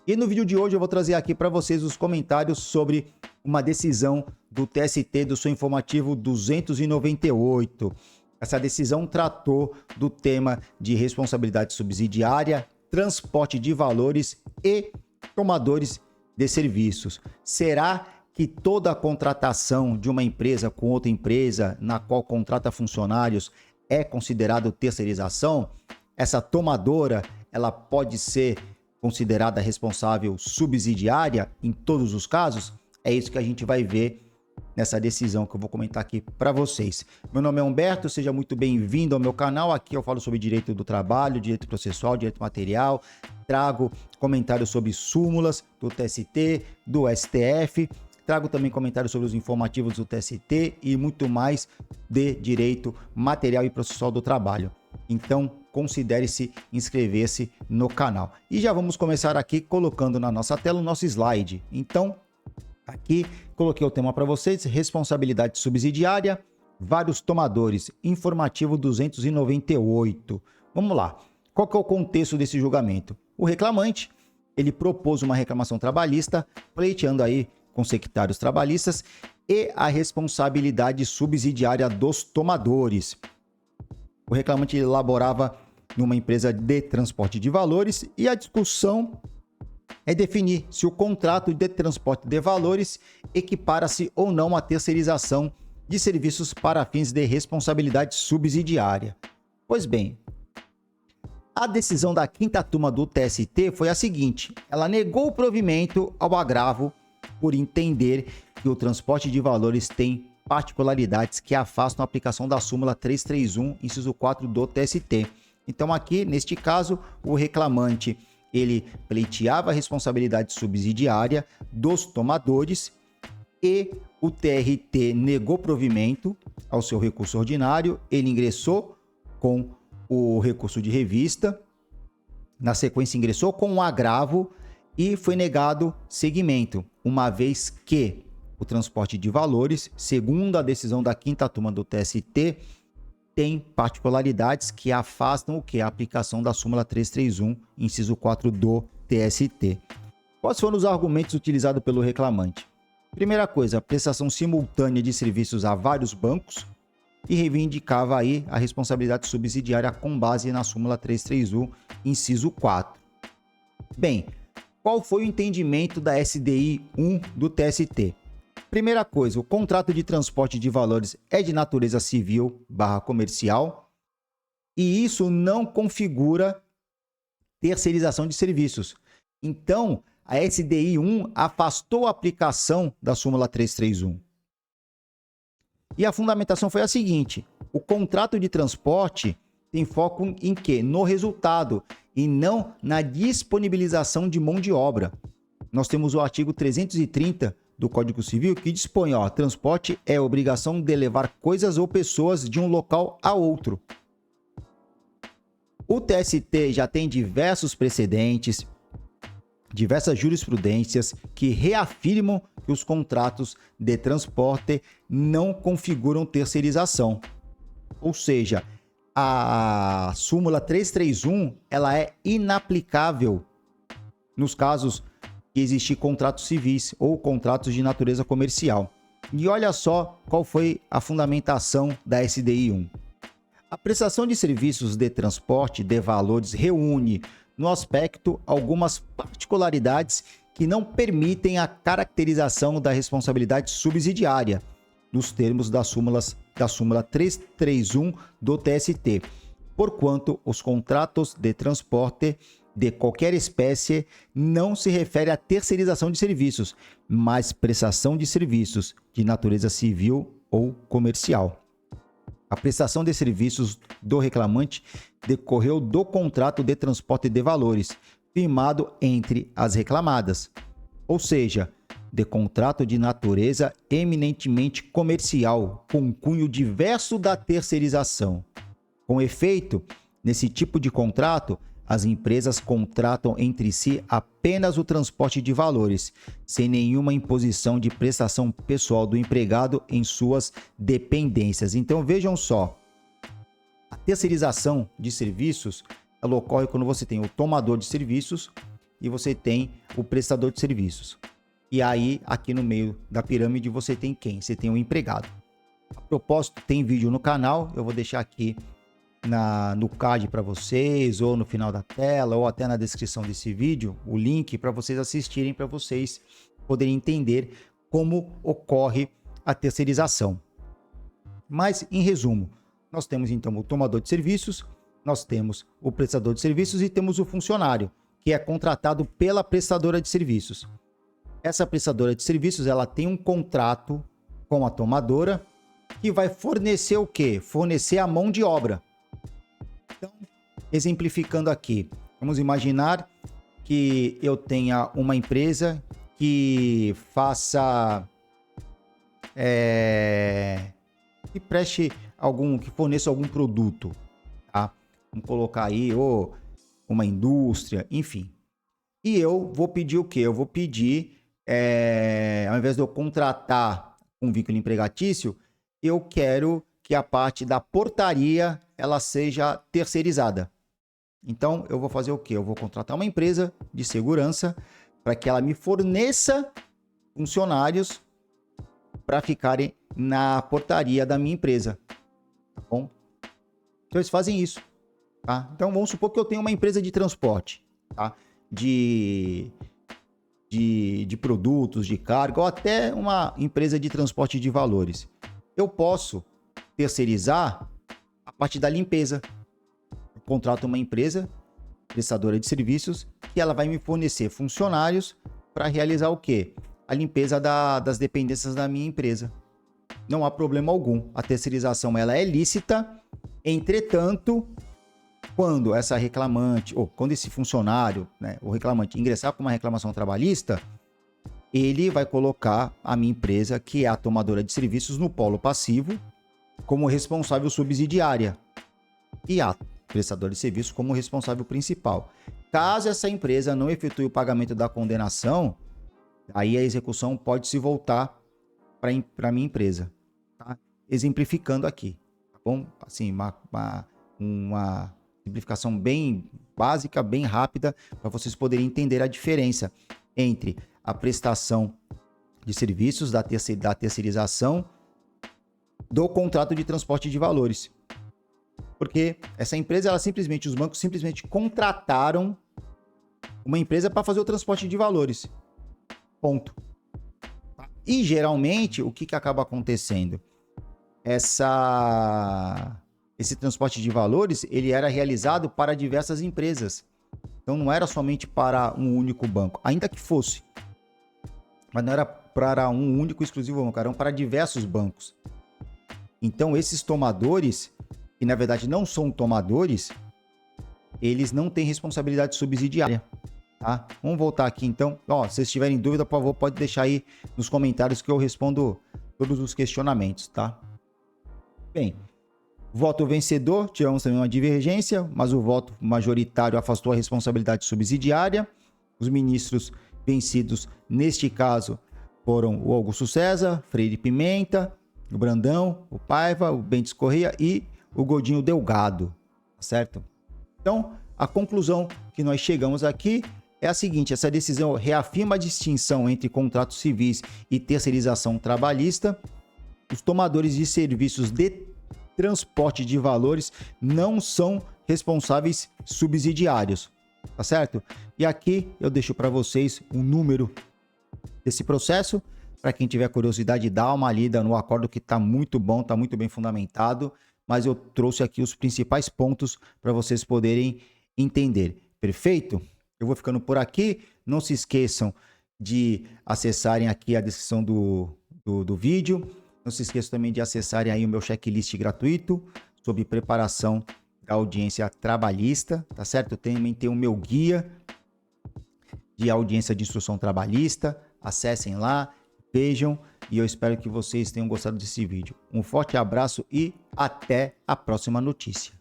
E no vídeo de hoje eu vou trazer aqui para vocês os comentários sobre uma decisão do TST do seu informativo 298. Essa decisão tratou do tema de responsabilidade subsidiária, transporte de valores e tomadores de serviços. Será que toda a contratação de uma empresa com outra empresa na qual contrata funcionários é considerado terceirização? Essa tomadora, ela pode ser considerada responsável subsidiária em todos os casos? É isso que a gente vai ver nessa decisão que eu vou comentar aqui para vocês. Meu nome é Humberto, seja muito bem-vindo ao meu canal. Aqui eu falo sobre direito do trabalho, direito processual, direito material, trago comentários sobre súmulas do TST, do STF, trago também comentários sobre os informativos do TST e muito mais de direito material e processual do trabalho. Então, considere-se inscrever-se no canal. E já vamos começar aqui colocando na nossa tela o nosso slide. Então, aqui coloquei o tema para vocês, responsabilidade subsidiária, vários tomadores, informativo 298. Vamos lá. Qual que é o contexto desse julgamento? O reclamante, ele propôs uma reclamação trabalhista, pleiteando aí com secretários trabalhistas e a responsabilidade subsidiária dos tomadores. O reclamante elaborava numa empresa de transporte de valores e a discussão é definir se o contrato de transporte de valores equipara-se ou não à terceirização de serviços para fins de responsabilidade subsidiária. Pois bem, a decisão da quinta turma do TST foi a seguinte: ela negou o provimento ao agravo por entender que o transporte de valores tem particularidades que afastam a aplicação da súmula 331, inciso 4 do TST. Então aqui, neste caso, o reclamante ele pleiteava a responsabilidade subsidiária dos tomadores e o TRT negou provimento ao seu recurso ordinário, ele ingressou com o recurso de revista, na sequência ingressou com um agravo e foi negado seguimento, uma vez que o transporte de valores, segundo a decisão da quinta turma do TST, tem particularidades que afastam o que? A aplicação da súmula 331, inciso 4 do TST. Quais foram os argumentos utilizados pelo reclamante? Primeira coisa, a prestação simultânea de serviços a vários bancos e reivindicava aí a responsabilidade subsidiária com base na súmula 331, inciso 4. Bem, qual foi o entendimento da SDI 1 do TST? Primeira coisa, o contrato de transporte de valores é de natureza civil/comercial e isso não configura terceirização de serviços. Então, a SDI 1 afastou a aplicação da súmula 331. E a fundamentação foi a seguinte: o contrato de transporte tem foco em quê? No resultado e não na disponibilização de mão de obra. Nós temos o artigo 330 do Código Civil que dispõe, transporte é obrigação de levar coisas ou pessoas de um local a outro. O TST já tem diversos precedentes, diversas jurisprudências que reafirmam que os contratos de transporte não configuram terceirização. Ou seja, a súmula 331 ela é inaplicável nos casos que existir contratos civis ou contratos de natureza comercial. E olha só qual foi a fundamentação da SDI 1. A prestação de serviços de transporte de valores reúne no aspecto algumas particularidades que não permitem a caracterização da responsabilidade subsidiária nos termos da súmula 331 do TST, porquanto os contratos de transporte de qualquer espécie não se refere à terceirização de serviços, mas prestação de serviços de natureza civil ou comercial. A prestação de serviços do reclamante decorreu do contrato de transporte de valores, firmado entre as reclamadas, ou seja, de contrato de natureza eminentemente comercial, com cunho diverso da terceirização. Com efeito, nesse tipo de contrato, as empresas contratam entre si apenas o transporte de valores, sem nenhuma imposição de prestação pessoal do empregado em suas dependências. Então vejam só, a terceirização de serviços ela ocorre quando você tem o tomador de serviços e você tem o prestador de serviços. E aí, aqui no meio da pirâmide, você tem quem? Você tem o empregado. A propósito, tem vídeo no canal, eu vou deixar aqui no card para vocês, ou no final da tela, ou até na descrição desse vídeo, o link para vocês assistirem, para vocês poderem entender como ocorre a terceirização. Mas, em resumo, nós temos então o tomador de serviços, nós temos o prestador de serviços e temos o funcionário, que é contratado pela prestadora de serviços. Essa prestadora de serviços, ela tem um contrato com a tomadora que vai fornecer o quê? Fornecer a mão de obra. Então, exemplificando aqui, vamos imaginar que eu tenha uma empresa que faça... que preste que forneça algum produto, tá? Vamos colocar aí, ou uma indústria, enfim. E eu vou pedir o quê? Eu vou pedir, ao invés de eu contratar um vínculo empregatício, eu quero que a parte da portaria, ela seja terceirizada. Então, eu vou fazer o quê? Eu vou contratar uma empresa de segurança para que ela me forneça funcionários para ficarem na portaria da minha empresa, tá bom? Então eles fazem isso, tá? Então vamos supor que eu tenho uma empresa de transporte, tá? De produtos, de carga, ou até uma empresa de transporte de valores. Eu posso terceirizar a parte da limpeza. Eu contrato uma empresa prestadora de serviços que ela vai me fornecer funcionários para realizar o quê? A limpeza das dependências da minha empresa. Não há problema algum. A terceirização ela é lícita, entretanto, quando essa reclamante, ou quando esse funcionário, né, o reclamante, ingressar com uma reclamação trabalhista, ele vai colocar a minha empresa, que é a tomadora de serviços, no polo passivo, como responsável subsidiária, e a prestadora de serviços como responsável principal. Caso essa empresa não efetue o pagamento da condenação, aí a execução pode se voltar para a minha empresa, tá? Exemplificando aqui, tá bom? Assim, uma simplificação bem básica, bem rápida, para vocês poderem entender a diferença entre a prestação de serviços, da terceirização, do contrato de transporte de valores. Porque essa empresa, os bancos simplesmente contrataram uma empresa para fazer o transporte de valores. Ponto. E geralmente, o que acaba acontecendo? Esse transporte de valores, ele era realizado para diversas empresas. Então não era somente para um único banco, ainda que fosse. Mas não era para um único exclusivo banco, eram para diversos bancos. Então esses tomadores, que na verdade não são tomadores, eles não têm responsabilidade subsidiária. Tá? Vamos voltar aqui então. Se vocês tiverem dúvida, por favor, pode deixar aí nos comentários que eu respondo todos os questionamentos, tá? Bem, voto vencedor, tivemos também uma divergência, mas o voto majoritário afastou a responsabilidade subsidiária. Os ministros vencidos, neste caso, foram o Augusto César, Freire Pimenta, o Brandão, o Paiva, o Bentes Correia e o Godinho Delgado, certo? Então, a conclusão que nós chegamos aqui é a seguinte: essa decisão reafirma a distinção entre contratos civis e terceirização trabalhista. Os tomadores de serviços de transporte de valores não são responsáveis subsidiários, tá certo? E aqui eu deixo para vocês o número desse processo. Para quem tiver curiosidade, dá uma lida no acordo, que está muito bom, está muito bem fundamentado. Mas eu trouxe aqui os principais pontos para vocês poderem entender. Perfeito? Eu vou ficando por aqui. Não se esqueçam de acessarem aqui a descrição do vídeo. Não se esqueçam também de acessarem aí o meu checklist gratuito sobre preparação da audiência trabalhista, tá certo? Eu também tenho o meu guia de audiência de instrução trabalhista. Acessem lá, vejam, e eu espero que vocês tenham gostado desse vídeo. Um forte abraço e até a próxima notícia.